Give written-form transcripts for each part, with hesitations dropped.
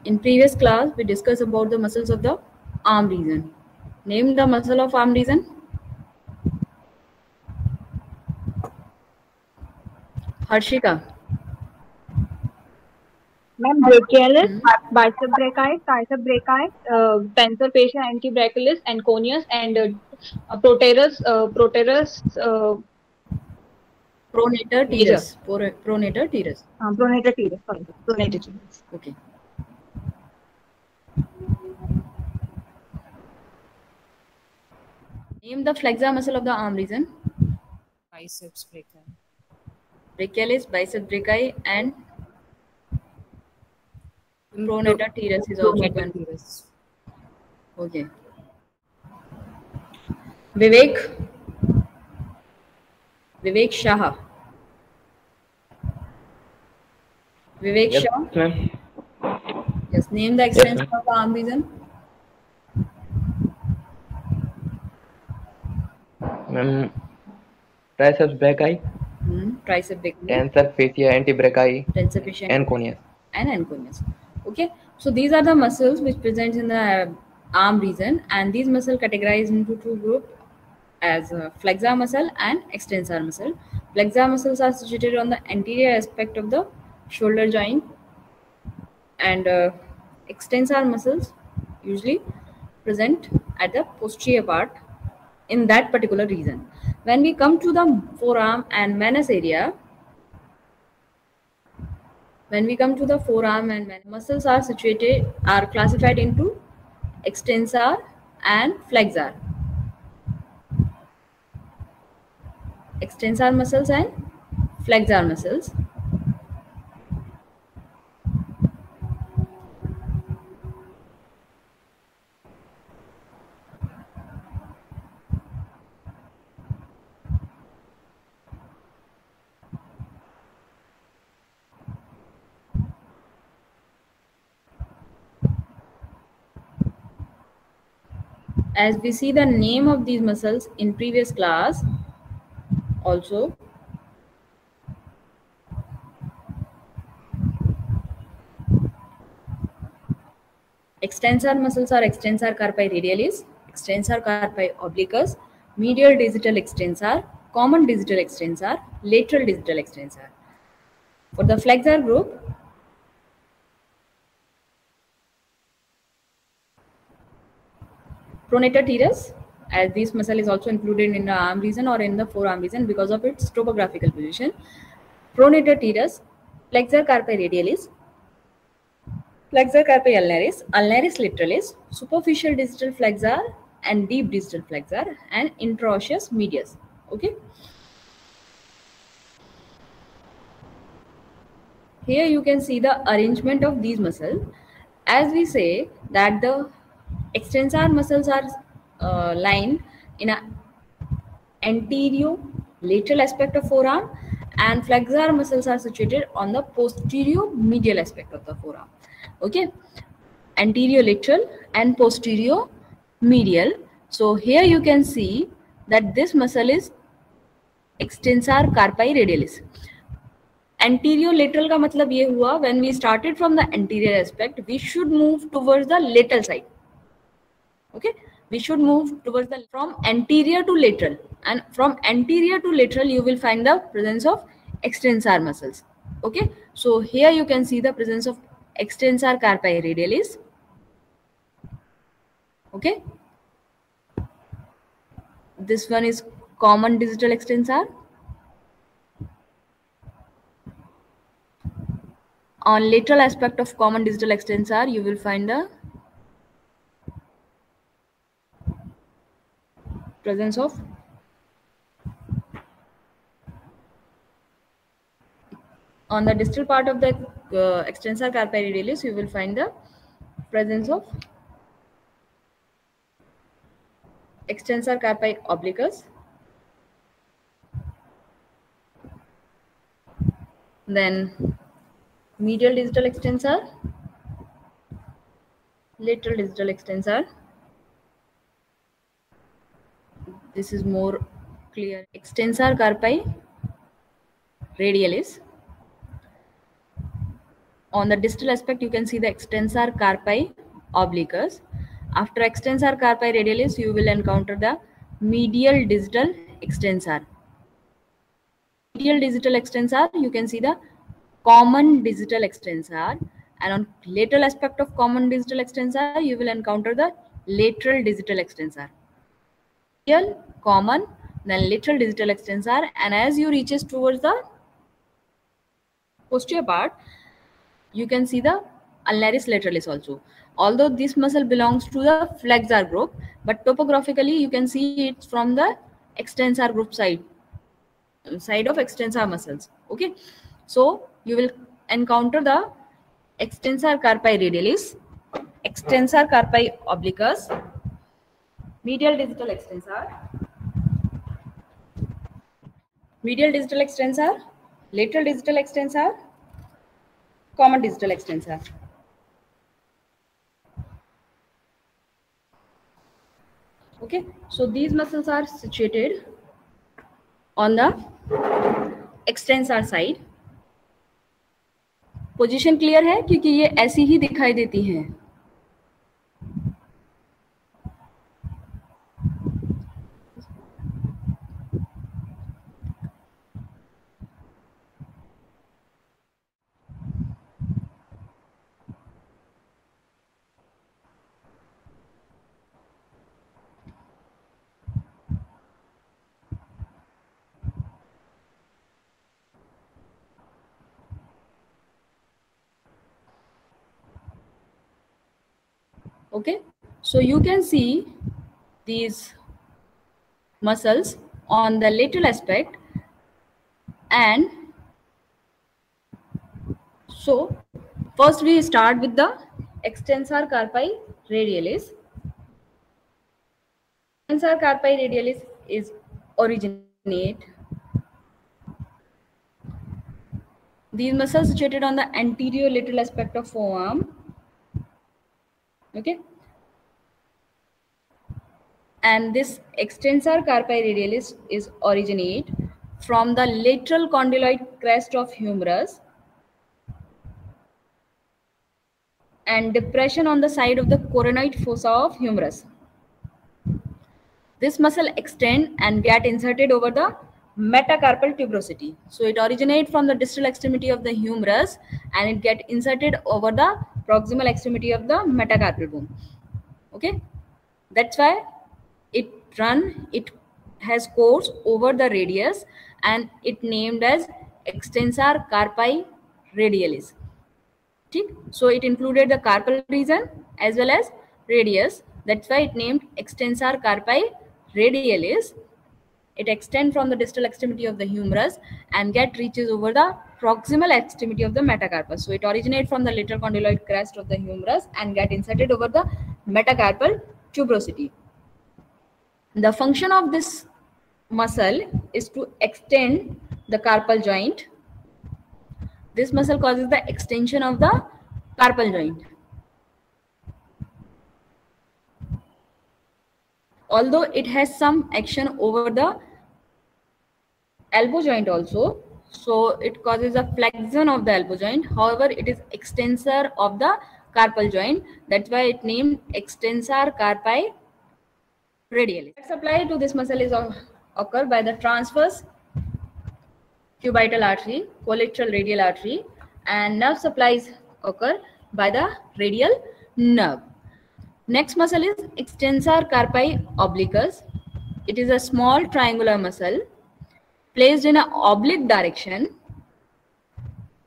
In previous class, we discussed about the muscles of the arm region. Name the muscle of arm region. Harshika. Ma'am, brachialis, bicep brachii, tricep brachii, tensor fascia antebrachialis, anconeus, and proterus, Pronator major. teres. Pronator teres. Pronator teres. Sorry, pronator teres. Okay. Name the flexor muscle of the arm region. Biceps brachii. Brachialis, bicep brachii, and pronator teres is also one. Okay. Vivek Shah. Vivek Yes, Shah. ma'am. Yes. Name the extension of the arm region. Ma'am, triceps brachii, Tricep brachii. tensor fascia antebrachii, Tensor fascia anconeus. and anconeus. Okay, so these are the muscles which present in the arm region, and these muscles categorized into two groups as flexor muscle and extensor muscle. Flexor muscles are situated on the anterior aspect of the shoulder joint, and extensor muscles usually present at the posterior part in that particular region. When we come to the forearm and meniscus area, muscles are classified into extensor and flexor. Extensor muscles and flexor muscles. As we see the name of these muscles in previous class also. Extensor muscles are extensor carpi radialis, extensor carpi obliquus, medial digital extensor, common digital extensor, lateral digital extensor. For the flexor group, pronator teres, as this muscle is also included in the arm region or in the forearm region because of its topographical position. Pronator teres, flexor carpi radialis, flexor carpi ulnaris, ulnaris lateralis, superficial distal flexor and deep distal flexor, and interosseous medius. Okay. Here you can see the arrangement of these muscles. As we say that the extensor muscles are lined in a anterior lateral aspect of forearm, and flexor muscles are situated on the posterior medial aspect of the forearm. Okay, anterior lateral and posterior medial. So here you can see that this muscle is extensor carpi radialis. Anterior lateral का मतलब ये हुआ when we started from the anterior aspect, we should move towards the lateral side. Okay, we should move towards the from anterior to lateral, and from anterior to lateral you will find the presence of extensor muscles. Okay, so here you can see the presence of extensor carpi radialis. Okay, this one is common digital extensor. On lateral aspect of common digital extensor, you will find the presence of on the distal part of the extensor carpi radialis, you will find the presence of extensor carpi obliquus, then medial digital extensor, lateral digital extensor. This is more clear. Extensor carpi radialis. on the distal aspect, you can see the extensor carpi obliquus. After extensor carpi radialis, you will encounter the medial distal extensor. Medial distal extensor, you can see the common distal extensor, and on lateral aspect of common distal extensor, you will encounter the lateral distal extensor. Medial, common, then lateral distal extensor, and as you reaches towards the posterior part, you can see the ulnaris lateralis also. Although this muscle belongs to the flexor group, but topographically you can see it from the extensor group side of extensor muscles. Okay, so you will encounter the extensor carpi radialis, extensor carpi obliquus, medial distal extensor, medial distal extensor, lateral distal extensor, common distal extensor. Okay, so these muscles are situated on the extensor side. Position clear है, क्योंकि ये ऐसी ही दिखाई देती हैं. Okay, so you can see these muscles on the lateral aspect, and so first we start with the extensor carpi radialis. Extensor carpi radialis is originate. These muscles situated on the anterior lateral aspect of forearm. Okay, and this extensor carpi radialis is originate from the lateral condyloid crest of humerus and depression on the side of the coronoid fossa of humerus. This muscle extend and get inserted over the metacarpal tuberosity. So it originates from the distal extremity of the humerus and it get inserted over the proximal extremity of the metacarpal bone. Okay, that's why it has course over the radius and it named as extensor carpi radialis. So it included the carpal region as well as radius. That's why it named extensor carpi radialis. It extends from the distal extremity of the humerus and reaches over the proximal extremity of the metacarpus. So it originates from the lateral condyloid crest of the humerus and get inserted over the metacarpal tuberosity. The function of this muscle is to extend the carpal joint. This muscle causes the extension of the carpal joint. Although it has some action over the elbow joint also, so it causes a flexion of the elbow joint. However, it is extensor of the carpal joint. That's why it named extensor carpi radialis. Supply to this muscle is occur by the transverse cubital artery, collateral radial artery, and nerve supplies occur by the radial nerve. Next muscle is extensor carpi obliquus. It is a small triangular muscle placed in an oblique direction.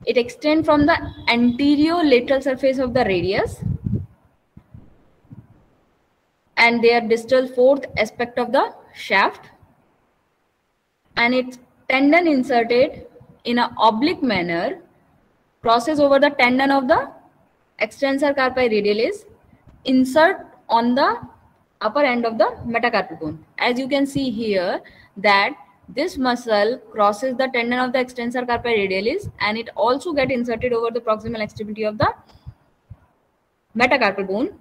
It extends from the anterior lateral surface of the radius and their distal fourth aspect of the shaft, and its tendon inserted in an oblique manner crosses over the tendon of the extensor carpi radialis, insert on the upper end of the metacarpal bone. As you can see here that this muscle crosses the tendon of the extensor carpi radialis and it also get inserted over the proximal extremity of the metacarpal bone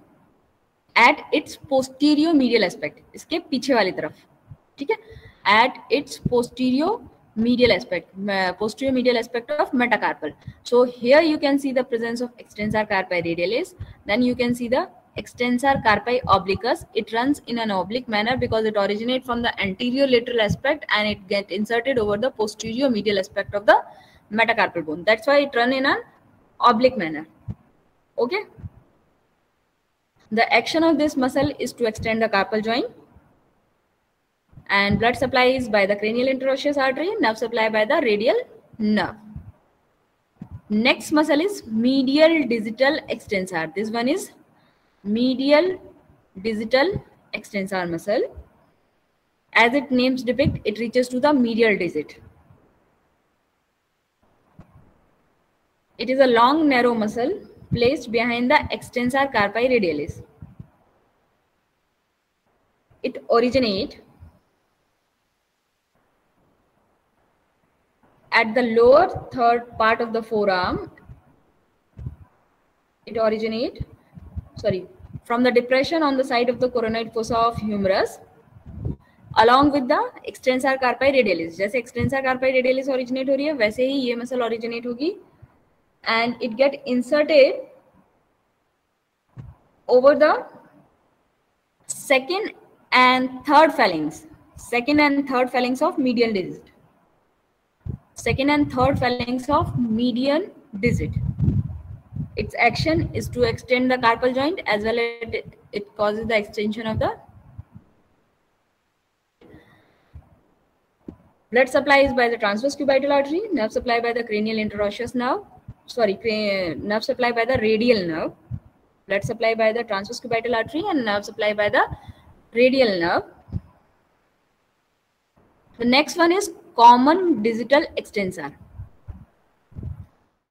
at its posterior medial aspect. इसके पीछे वाली तरफ, ठीक है? At its posterior medial aspect, posterior medial aspect of metacarpal. So here you can see the presence of extensor carpi radialis. Then you can see the extensor carpi obliquus. It runs in an oblique manner because it originates from the anterior lateral aspect and it gets inserted over the posterior medial aspect of the metacarpal bone. That's why it runs in an oblique manner. Okay. The action of this muscle is to extend the carpal joint, and blood supply is by the cranial interosseous artery, nerve supply by the radial nerve. Next muscle is medial digital extensor. This one is medial digital extensor muscle. As its names depict, it reaches to the medial digit. It is a long, narrow muscle placed behind the extensor carpi radialis. It originates at the lower third part of the forearm. It originates, from the depression on the side of the coronoid fossa of humerus, along with the extensor carpi radialis. जैसे extensor carpi radialis originate हो रही है, वैसे ही ये muscle originate होगी, and it get inserted over the second and third phalanx of medial digit. Second and third phalanx of median digit. Its action is to extend the carpal joint, as well as it causes the extension of the blood supply is by the transverse cubital artery, nerve supply by the cranial interosseous nerve, nerve supply by the radial nerve, blood supply by the transverse cubital artery, and nerve supply by the radial nerve. The next one is common digital extensor.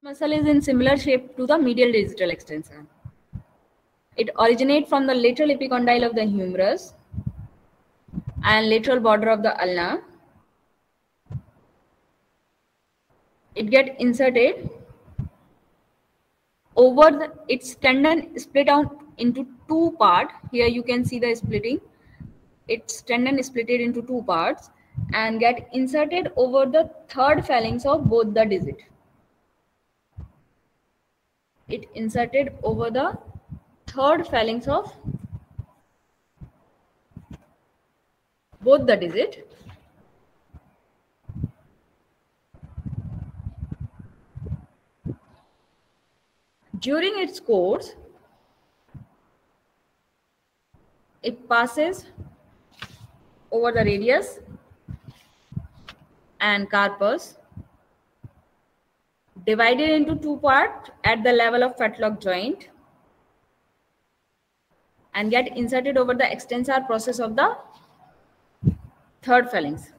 Muscle is in similar shape to the medial digital extensor. It originates from the lateral epicondyle of the humerus and lateral border of the ulna. It gets inserted over its tendon, split out into two parts. Here you can see the splitting. Its tendon is split into two parts and get inserted over the third phalanx of both the digit. It inserted over the third phalanx of both the digit. During its course, it passes over the radius and carpus, divided into two parts at the level of fetlock joint, and get inserted over the extensor process of the third phalanx.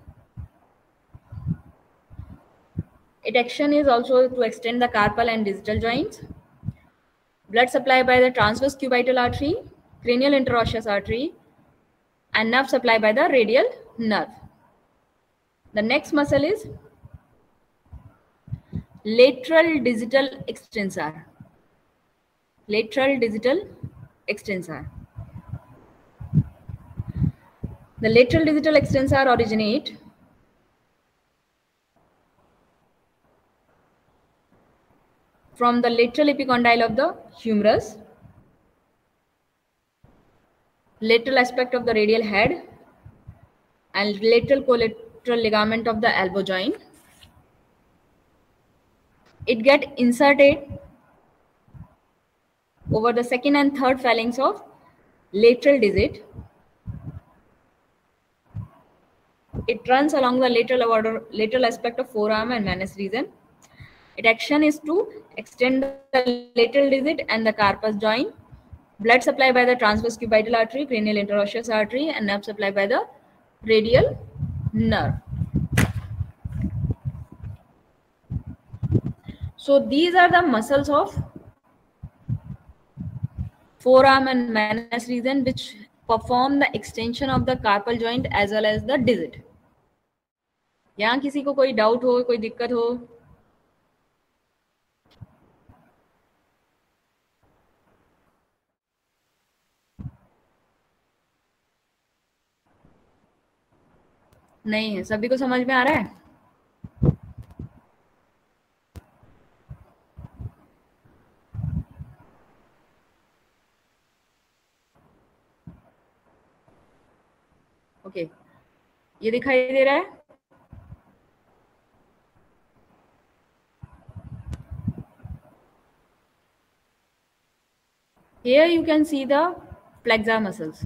Its action is also to extend the carpal and distal joints. Blood supply by the transverse cubital artery, cranial interosseous artery, and nerve supply by the radial nerve. The next muscle is lateral digital extensor. Lateral digital extensor. The lateral digital extensor originate from the lateral epicondyle of the humerus, lateral aspect of the radial head, and lateral collateral ligament of the elbow joint. It get inserted over the second and third phalanx of lateral digit. It runs along the lateral aspect of forearm and manus region. Its action is to extend the lateral digit and the carpus joint. Blood supply by the transverse cubital artery, cranial interosseous artery, and nerve supply by the radial nerve. So these are the muscles of forearm and manus region which perform the extension of the carpal joint as well as the digit. यहाँ किसी को कोई doubt हो, कोई दिक्कत हो? नहीं है, सभी को समझ में आ रहा है? ओके, ये दिखाई दे रहा है? Here you can see the flexor muscles.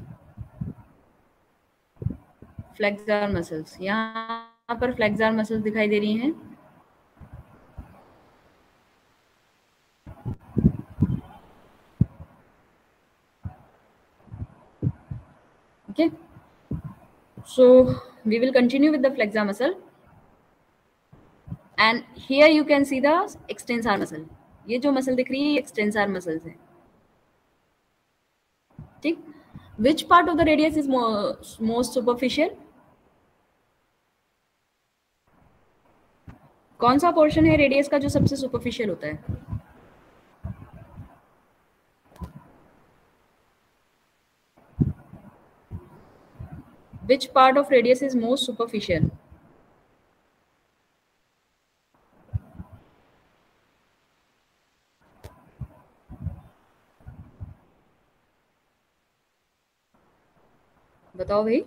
Flexor muscles, यहाँ पर फ्लेक्सर मसल्स दिखाई दे रही हैं. Okay, so we will continue with the flexor muscle, and here you can see the extensor muscle. ये जो मसल दिख रही है ये एक्सटेंसर मसल्स है. ठीक, which part of the radius is most superficial? कौन सा पोर्शन है रेडियस का जो सबसे सुपरफिशियल होता है? Which part of radius is most superficial? बताओ भाई.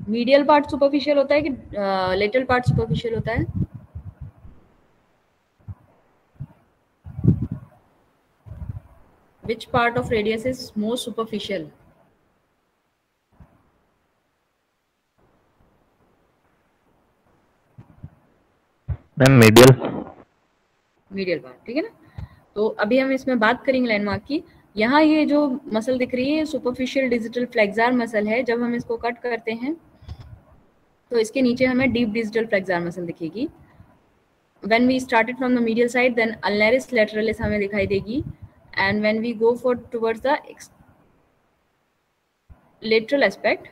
मीडियल पार्ट सुपरफिशियल होता है कि लेटरल पार्ट सुपरफिशियल होता है? Which part of radius is most superficial? Ma'am medial. Medial part, ठीक है ना. तो अभी हम इसमें बात करेंगे लैंडमार्क की. यहाँ ये जो मसल दिख रही है सुपरफिशियल डिजिटल फ्लेक्सर मसल है. जब हम इसको कट करते हैं तो इसके नीचे हमें डीप डिजिटल फ्लेक्सर मसल दिखेगी. When we started from the medial side, then ulnaris lateralis हमें दिखाई देगी, and when we go towards the lateral aspect,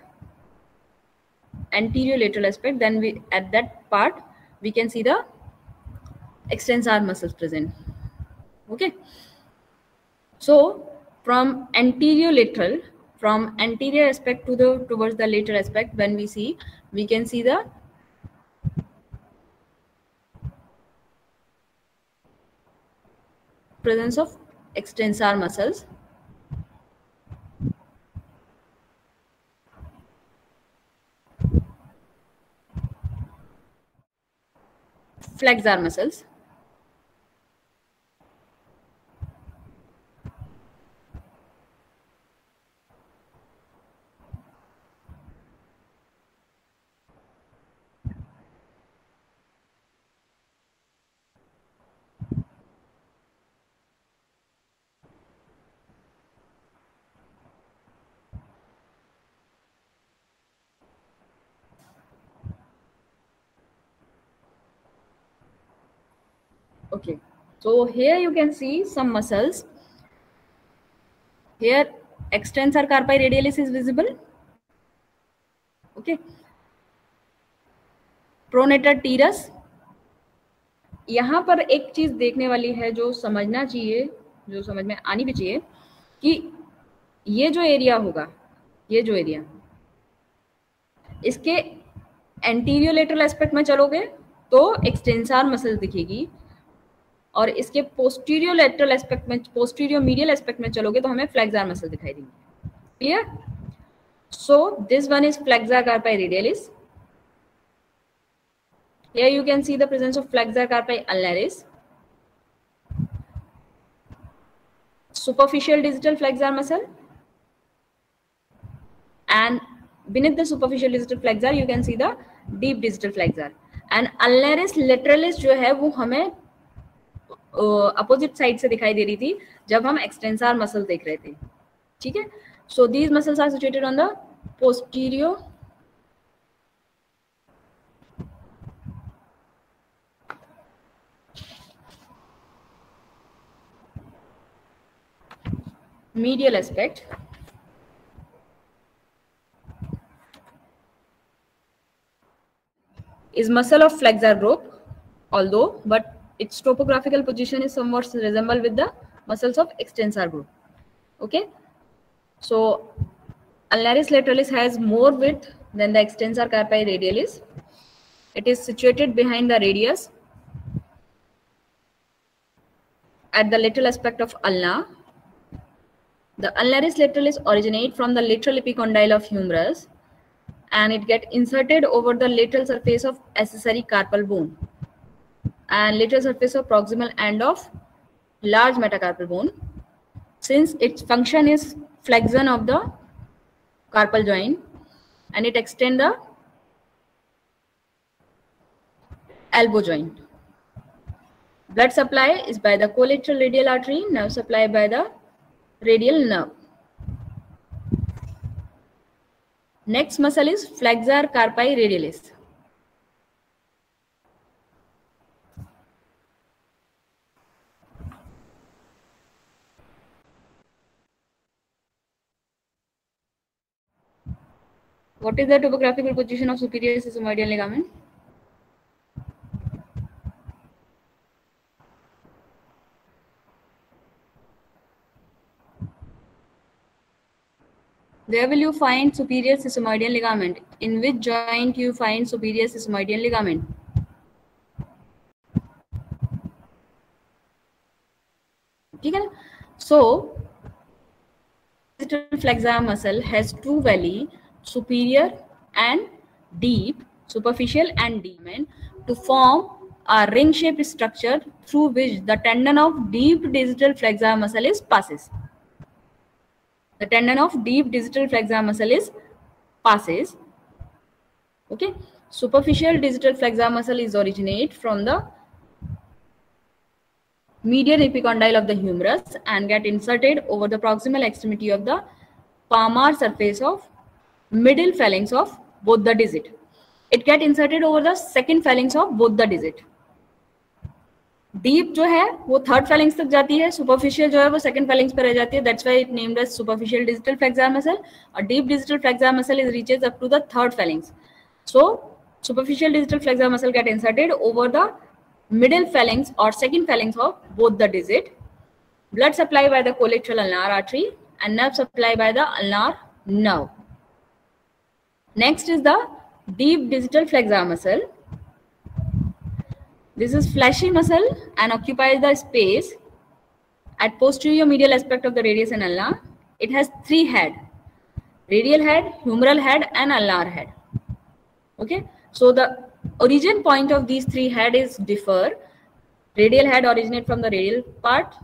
anterior lateral aspect, then we at that part we can see the extensor muscles present. Okay, so from anterior aspect towards the lateral aspect, when we can see the presence of extensor muscles, flexor muscles, okay. So here you can see some muscles. Here extensor carpi radialis is visible. Okay, pronator teres. यहाँ पर एक चीज देखने वाली है जो समझना चाहिए, जो समझ में आनी भी चाहिए, कि ये जो एरिया होगा, ये जो एरिया, इसके एंटीरियर लेटरल एस्पेक्ट में चलोगे तो एक्सटेंसर मसल दिखेगी, और इसके पोस्टीरियर लेटरल एस्पेक्ट में, पोस्टीरियर मीडियल एस्पेक्ट में चलोगे तो हमें फ्लेक्सर मसल दिखाई देंगे. Clear? So this one is flexor कार्पाई radialis. Here you can see the presence of flexor carpi ulnaris, superficial digital flexor muscle, and beneath the superficial digital flexor you can see the deep digital flexor. And ulnaris lateralis जो है वो हमें opposite side से दिखाई दे रही थी जब हम एक्सटेंसर मसल देख रहे थे. ठीक है. So these muscles are situated on the posterior medial aspect is muscle of flexor group, although but its topographical position is somewhat resemble with the muscles of extensor group. Okay, so ulnaris lateralis has more width than the extensor carpi radialis. It is situated behind the radius at the lateral aspect of ulna. The ulnaris lateralis originate from the lateral epicondyle of humerus, and it get inserted over the lateral surface of accessory carpal bone and lateral surface of proximal end of large metacarpal bone. Since its function is flexion of the carpal joint, and it extend the elbow joint. Blood supply is by the collateral radial artery, nerve supply by the radial nerve. Next muscle is flexor carpi radialis. What is the topographical position of superior sesamoideal ligament? Where will you find superior sesamoideal ligament? In which joint you find superior sesamoideal ligament? Okay. So, digital flexor muscle has two veli, superior and deep, superficial and deep, to form a ring-shaped structure through which the tendon of deep digital flexor muscle passes. The tendon of deep digital flexor muscle passes. Okay. Superficial digital flexor muscle is originate from the median epicondyle of the humerus and get inserted over the proximal extremity of the palmar surface of middle phalanx of both the digit. It get inserted over the second phalanx of both the digit. Deep जो है वो third feelings तक जाती है, superficial जो है वो second feelings पर रह जाती है. That's why it named as superficial digital flexor muscle. और deep digital flexor muscle is reaches up to the third phalanges. So superficial digital flexor muscle get inserted over the middle phalanx or second phalanx of both the digit. Blood supply by the collateral ulnar artery and nerve supply by the ulnar nerve. Next is the deep digital flexor muscle. This is fleshy muscle and occupies the space at posterior medial aspect of the radius and ulna. It has three head: radial head, humeral head, and ulnar head. Okay, so the origin point of these three head is differ. Radial head originate from the radial part,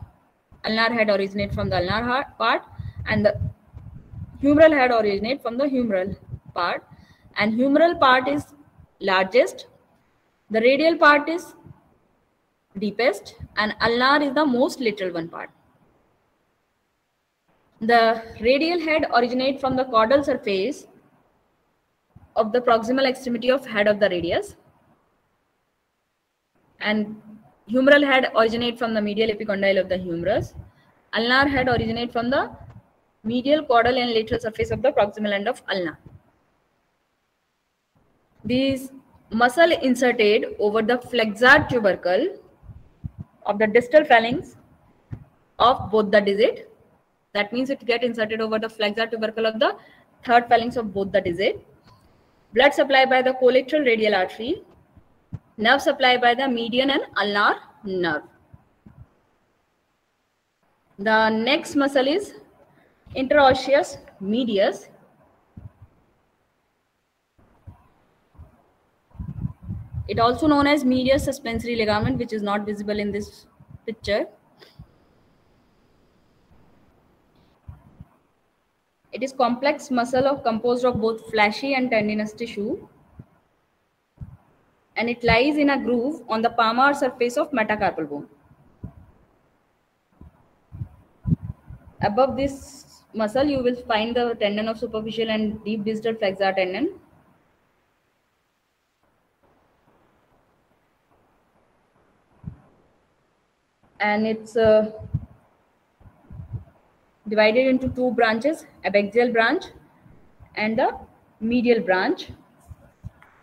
ulnar head originate from the ulnar part, and the humeral head originate from the humeral part. And humeral part is largest, the radial part is deepest, and ulnar is the most lateral one part. The radial head originate from the caudal surface of the proximal extremity of head of the radius, and humeral head originate from the medial epicondyle of the humerus. Ulnar head originate from the medial caudal and lateral surface of the proximal end of ulna. These muscle inserted over the flexor tubercle of the distal phalanx of both the digit. That means it get inserted over the flexor tubercle of the third phalanx of both the digit. Blood supply by the collateral radial artery, nerve supply by the median and ulnar nerve. The next muscle is interosseous medius. It also known as medius suspensory ligament, which is not visible in this picture. It is complex muscle composed of both fleshy and tendinous tissue, and it lies in a groove on the palmar surface of metacarpal bone. Above this muscle, you will find the tendon of superficial and deep digital flexor tendon. And it's divided into two branches, abaxial branch and the medial branch,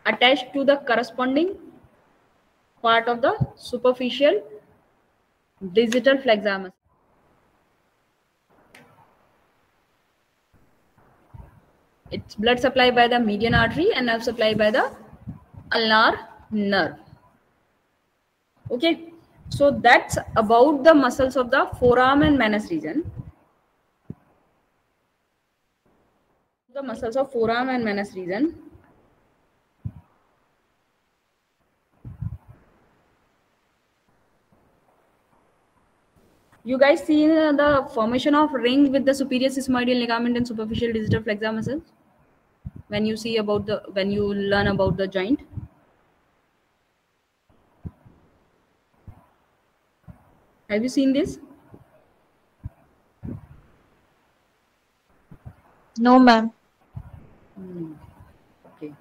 attached to the corresponding part of the superficial digital flexor muscle. It's blood supplied by the median artery and nerve supplied by the ulnar nerve. Okay, so that's about the muscles of the forearm and Menas region. The muscles of forearm and Menas region. You guys see the formation of ring with the superior sigmoidal ligament and superficial digital flexor muscles when you see about the when you learn about the joint. Have you seen this? No, ma'am. Okay.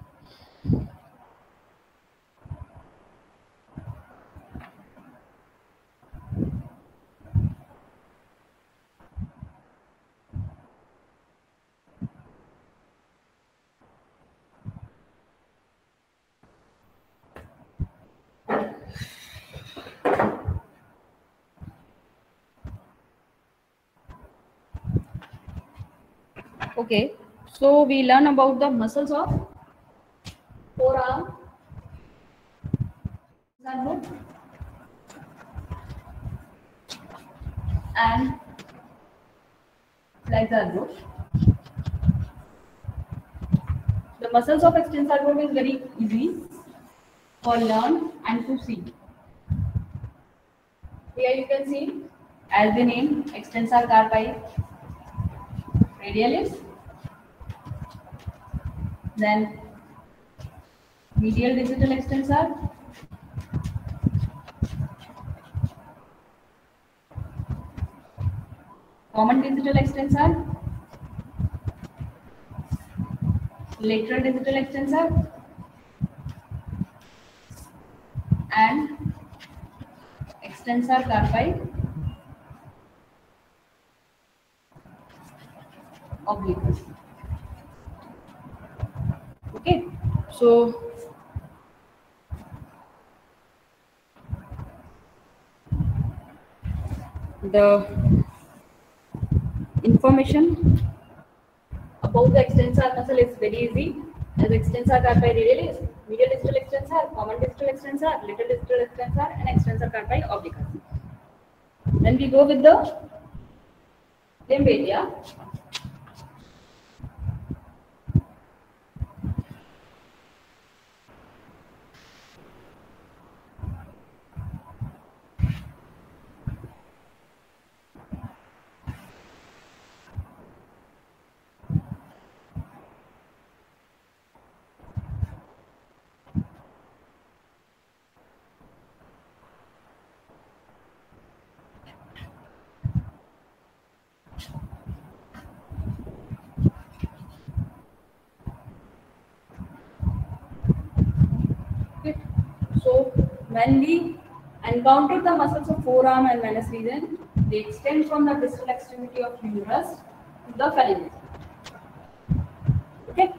Okay, so we learn about the muscles of forearm and flexor group. The muscles of extensor group is very easy for learn and to see. Here you can see, as the name, extensor carpi radialis, then medial digital extensor, common digital extensor, lateral digital extensor, and extensor carpi obliquus. Okay, so the information about the extensor muscle is very easy. As extensor carpi radialis, medial distal extensor, common distal extensor, lateral distal extensor, and extensor carpi obliquus. Then we go with the limb area. Okay. So when we encounter the muscles of forearm and Menas region, they extend from the distal extremity of humerus to the phalanges. Okay,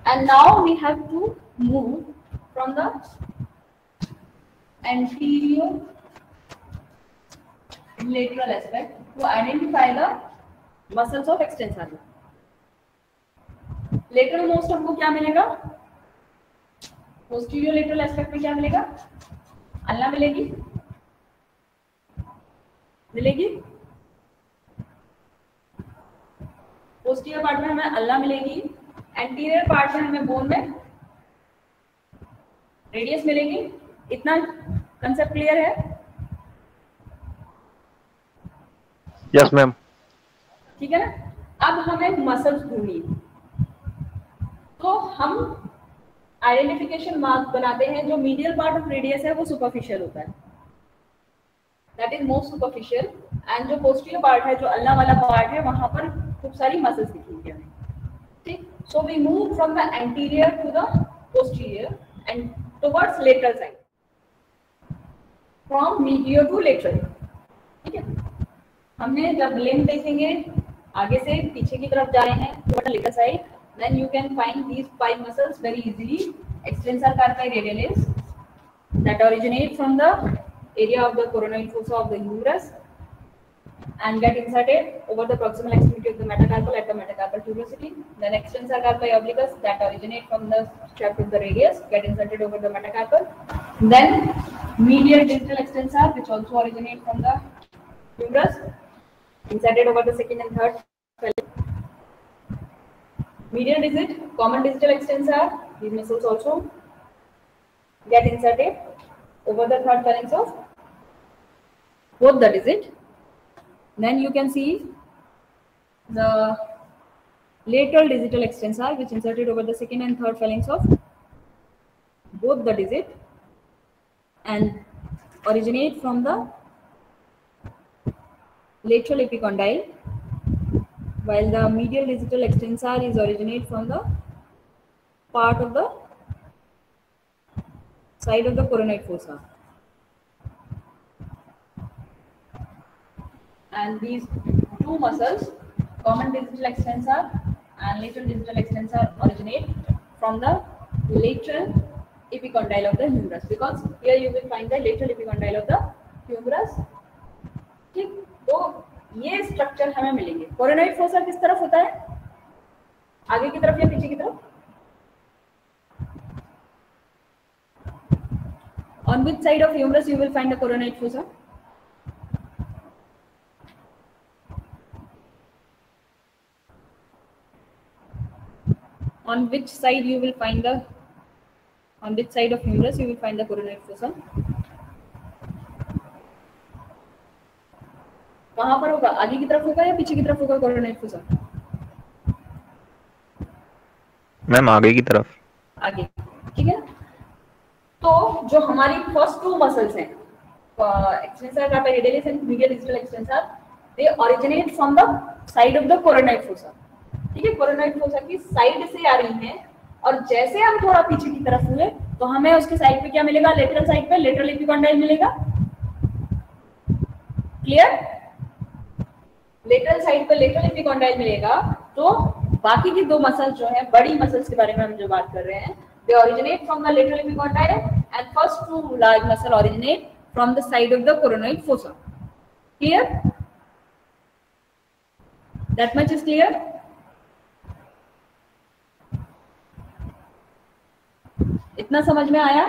and now we have to move from the anterior lateral aspect to identify the muscles of extensor. Lateral most हमको क्या मिलेगा? Posterior lateral aspect में क्या मिलेगा? Ulna मिलेगी, मिलेगी। Posterior part में हमें अल्ना मिलेगी, एंटीरियर पार्ट में हमें बोन में रेडियस मिलेगी। इतना कंसेप्ट क्लियर है? Yes ma'am. ठीक है ना। अब हमें मसल्स ढूंढनी है, तो हम आइडेंटिफिकेशन मार्क बनाते हैं। जो मीडियल पार्ट ऑफ रेडियस है वो सुपरफिशियल होता है, that is most superficial, and जो पोस्टीरियर पार्ट है, जो अल्ना वाला पार्ट है, वहां पर खूब सारी मसल्स दिखेंगी हमें। ठीक, so we move from the anterior to the posterior and towards lateral side, from medial to lateral. ठीक है, हमने जब लिम्ब देखेंगे आगे से पीछे की तरफ जा रहे हैं toward the lateral side, then you can find these 5 muscles very easily. Extensor carpi radialis that originate from the area of the coronoid fossa of the humerus, and get inserted over the proximal extremity of the metacarpal at the metacarpal tuberosity. Then extensor carpi obliquus that originate from the shaft of the radius get inserted over the metacarpal. Then medial digital extensor, which also originate from the humerus, inserted over the second and third phalanx. Medial digit, common digital extensor, these muscles also get inserted over the third phalanx of both the digit. Then you can see the lateral digital extensor, which inserted over the second and third phalanx of both the digit and originate from the lateral epicondyle, while the medial digital extensor is originate from the part of the side of the coronoid fossa. And these two muscles, common digital extensor and lateral digital extensor, originate from the lateral epicondyle of the humerus, because here you will find the lateral epicondyle of the humerus. ठीक, तो ये structure हमें मिलेंगे. Coronoid fossa किस तरफ होता है, आगे की तरफ या पीछे की तरफ? On which side of humerus you will find the coronoid fossa? On which side you will find the, on which side of humerus you will find the coronoid fossa? कहाँ पर होगा, आगे की तरफ होगा या पीछे की तरफ होगा कोरोनॉइड फोसा? मैम आगे की तरफ. आगे, ठीक है. तो जो हमारी फर्स्ट टू मसल्स हैं, extensor कार्पी radialis and medial distal extensor, they originate from the side of the coronoid fossa. ठीक है, कोरोनॉइड फोसा की साइड से आ रही हैं, और जैसे हम थोड़ा पीछे की तरफ हुए तो हमें उसके साइड पे क्या मिलेगा, लेटरल साइड पे लेटरल एपिकॉन्डाइल मिलेगा. क्लियर, लेटरल साइड पे लेटरल एपिकॉन्डाइल मिलेगा. तो बाकी की दो मसल्स जो है, बड़ी मसल्स के बारे में हम जो बात कर रहे हैं, they originate from the lateral epicondyle and first two large muscle originate from the side of the coronoid fossa. Clear? That much is clear? इतना समझ में आया?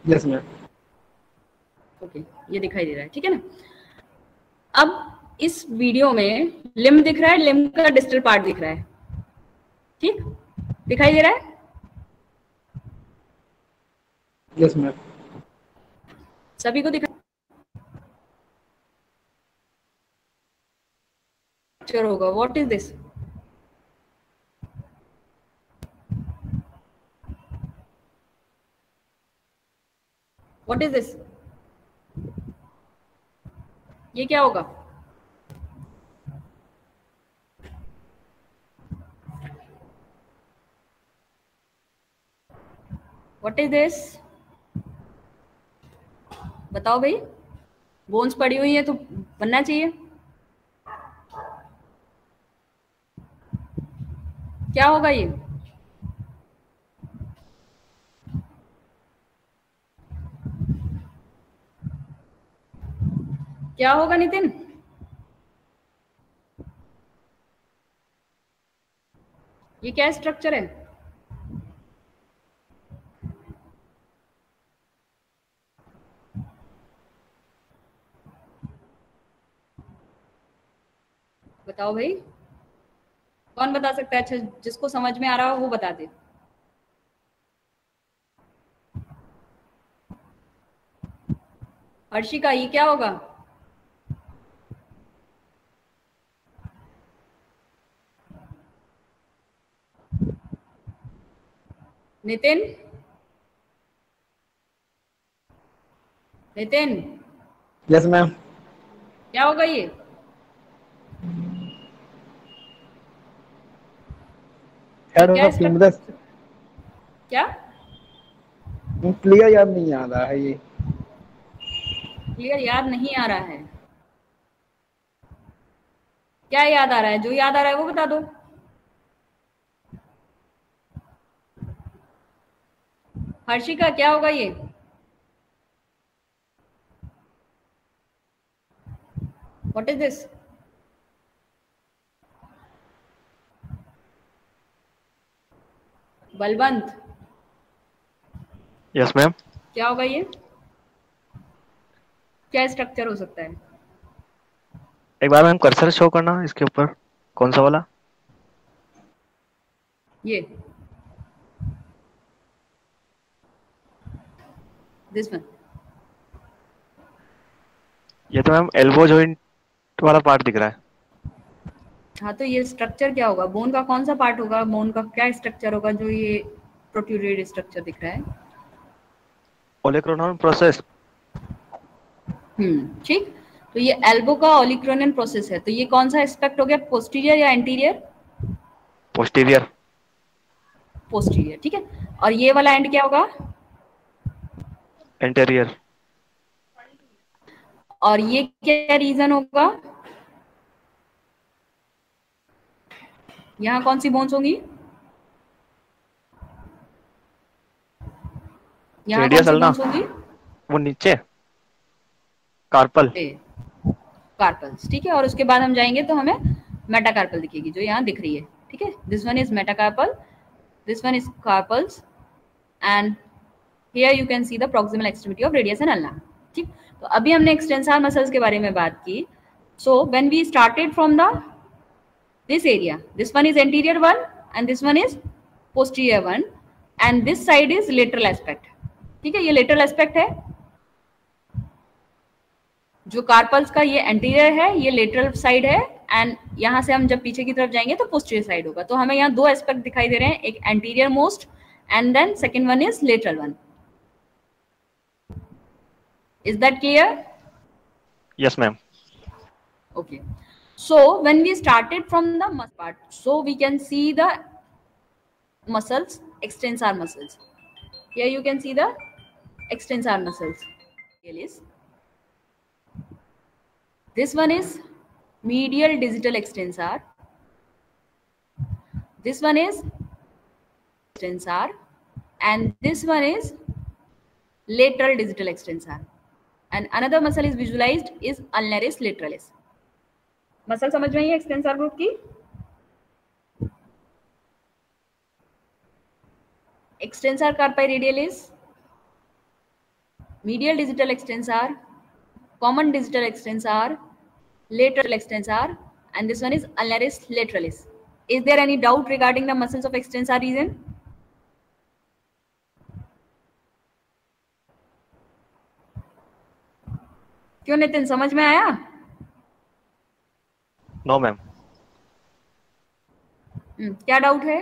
Yes ma'am. ओके, ये दिखाई दे रहा है, ठीक है ना. अब इस वीडियो में लिम्ब दिख रहा है, लिम्ब का डिस्टल पार्ट दिख रहा है, ठीक दिखाई दे रहा है? Yes ma'am. सभी को दिखा होगा. What is this? What is this? ये क्या होगा? What is this? बताओ भाई. बोन्स पड़ी हुई है तो बनना चाहिए. क्या होगा ये? क्या होगा नितिन? ये क्या स्ट्रक्चर है? बताओ भाई, कौन बता सकता है? अच्छा, जिसको समझ में आ रहा हो वो बता दे. हर्षिका, ये क्या होगा? नितिन, नितिन. Yes ma'am. क्या होगा ये? Head of humerus. क्या? क्लियर याद नहीं आ रहा है. ये क्लियर याद नहीं आ रहा है? क्या याद आ रहा है? जो याद आ रहा है वो बता दो. हर्षिका क्या होगा ये? What is this? Balwant yes ma'am. क्या होगा ये? क्या स्ट्रक्चर हो सकता है? एक बार मैम कर्सर शो करना इसके ऊपर, कौन सा वाला? ये दिस वन। ये तो मैम एल्बो जॉइंट वाला पार्ट दिख रहा है। हाँ, तो ये स्ट्रक्चर क्या होगा? बोन का कौन सा पार्ट होगा? बोन का क्या स्ट्रक्चर होगा जो ये प्रोट्रूडेड स्ट्रक्चर दिख रहा है? ओलेक्रोनॉन प्रोसेस। ठीक। तो ये एल्बो का ओलिक्रोनियन प्रोसेस है, तो ये कौन सा एस्पेक्ट हो गया? पोस्टीरियर या एंटीरियर? पोस्टीरियर। पोस्टीरियर, ठीक है। और ये वाला एंड क्या होगा? एंटीरियर। और ये क्या रीजन होगा? यहाँ कौन सी बोन्स होंगी? यहाँ कौन रेडियस सी अल्ना, बोन्स होंगी? वो नीचे कार्पल। कार्पल्स, ठीक है। और उसके बाद हम जाएंगे तो हमें मेटाकार्पल दिखेगी, जो यहाँ दिख रही है, ठीक है। This one is metacarpal, this one is carpals, and here you can see the proximal extremity of radius and ulna, ठीक। तो अभी हमने एक्सटेंसर मसल्स के बारे में बात की। So when we started from the this area, this one is anterior one and this one is posterior one and this side is lateral aspect, ठीक है। ये lateral aspect है, जो कार्पल्स का ये एंटीरियर है, ये लेटरल साइड है, एंड यहाँ से हम जब पीछे की तरफ जाएंगे तो पोस्टीरियर साइड होगा। तो हमें यहाँ दो एस्पेक्ट दिखाई दे रहे हैं, एक anterior most and then second one is lateral one. Is that clear? Yes ma'am. Okay, so when we started from the muscle part, so we can see the muscles, extensor muscles. Here you can see the extensor muscles. This one is medial digital extensor, this one is extensor, and this one is lateral digital extensor, and another muscle is visualized is ulnaris lateralis. Muscle समझ में आई है extensor group की? Extensor कार्पाई radialis, medial digital extensor, common digital extensor, lateral extensor, and this one is ulnaris lateralis. Is there any doubt regarding the muscles of extensor region? क्यों नितिन, समझ में आया? No ma'am. क्या doubt है?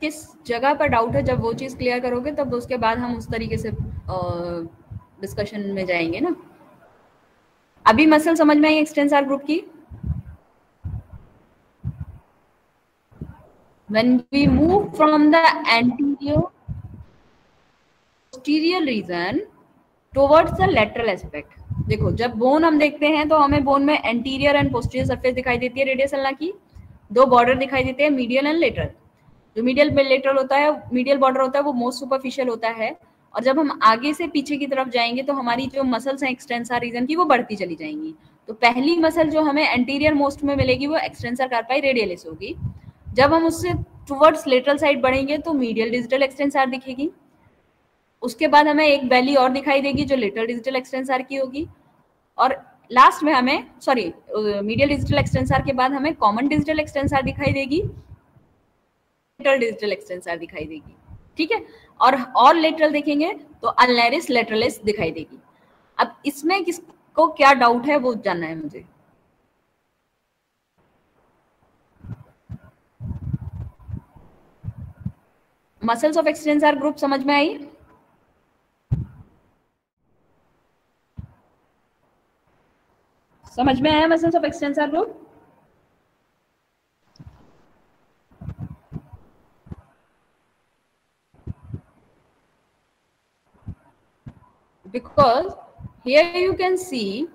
किस जगह पर डाउट है? जब वो चीज क्लियर करोगे तब उसके बाद हम उस तरीके से डिस्कशन में जाएंगे ना। अभी मसल समझ में आई एक्सटेंसर ग्रुप की? When we move from the anterior posterior region towards the lateral aspect, देखो जब बोन हम देखते हैं तो हमें बोन में एंटीरियर एंड पोस्टीरियर सरफेस दिखाई देती है रेडियस अल्ना की, दो बॉर्डर दिखाई देते हैं, मीडियल एंड लेटरल। जो मीडियल लेटरल होता है, मीडियल बॉर्डर होता है, वो मोस्ट सुपरफिशियल होता है, और जब हम आगे से पीछे की तरफ जाएंगे तो हमारी जो मसल्स हैं एक्सटेंसर रीजन की वो बढ़ती चली जाएंगी। तो पहली मसल जो हमें एंटीरियर मोस्ट में मिलेगी वो एक्सटेंसर कार्पाई रेडियलिस होगी। जब हम उससे टुवर्ड्स लेटरल साइड बढ़ेंगे तो मीडियल डिजिटल एक्सटेंसर दिखेगी। उसके बाद हमें एक वैली और दिखाई देगी जो लेटरल डिजिटल एक्सटेंसर की होगी, और लास्ट में हमें मीडियल डिजिटल एक्सटेंसर के बाद हमें कॉमन डिजिटल एक्सटेंसर दिखाई देगी, लेटरल डिजिटल एक्सटेंसर दिखाई देगी, ठीक है। और लेटरल देखेंगे तो अल्नारिस लेटरलिस दिखाई देगी। अब इसमें किसको क्या डाउट है वो जानना है मुझे। मसल्स ऑफ एक्सटेंसर ग्रुप समझ में आई? समझ में आया muscles of extensor group? because here you can see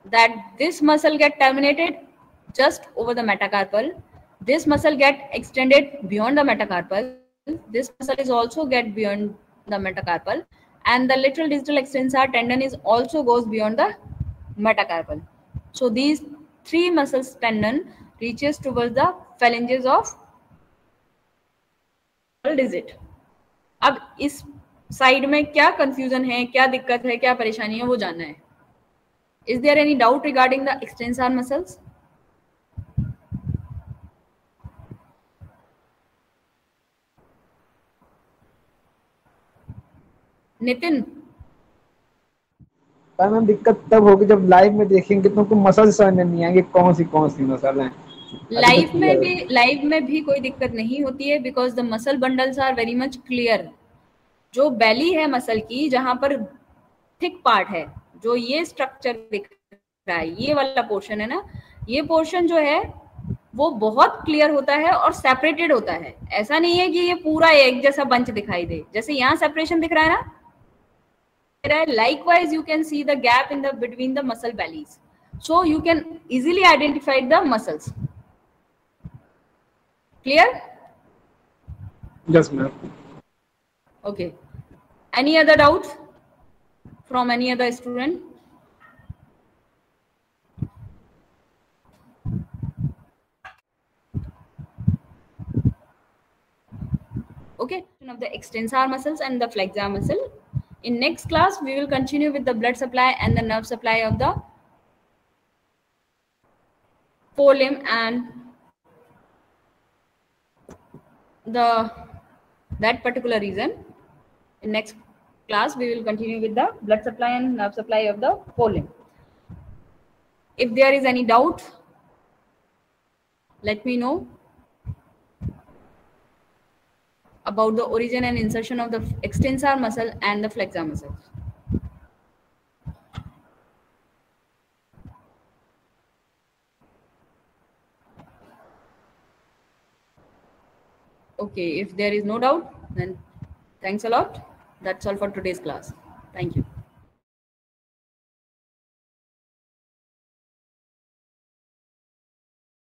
that this muscle get terminated just over the metacarpal. This muscle get extended beyond the metacarpal. This muscle is also get beyond the metacarpal, and the lateral distal extensor tendon is also goes beyond the metacarpal. So these three muscles tendon reaches towards the phalanges of digit. अब इस side में क्या confusion है, क्या दिक्कत है, क्या परेशानी है, वो जानना है. Is there any doubt regarding the extensor muscles? Nitin, ma'am दिक्कत तब होगी जब लाइव में देखेंगे, तुमको मसल समझ में नहीं आएंगे कौन सी मसल हैं. लाइव में भी कोई दिक्कत नहीं होती है, because the muscle bundles are very much clear. जो बेली है मसल की, जहां पर थिक पार्ट है, जो ये स्ट्रक्चर दिख रहा है, ये वाला पोर्शन है ना, ये पोर्शन जो है वो बहुत क्लियर होता है और सेपरेटेड होता है. ऐसा नहीं है कि ये पूरा एक जैसा बंच दिखाई दे. जैसे यहाँ सेपरेशन दिख रहा है ना, likewise you can see the gap in the between the muscle bellies, so you can easily identify the muscles. Clear? Yes ma'am. Okay, any other doubts from any other student? Okay, of the extensor muscles and the flexor muscle. In next class, we will continue with the blood supply and the nerve supply of the forelimb and that particular region. In next class, we will continue with the blood supply and nerve supply of the forelimb. If there is any doubt, let me know about the origin and insertion of the extensor muscle and the flexor muscle. Okay, if there is no doubt, then thanks a lot. That's all for today's class. Thank you.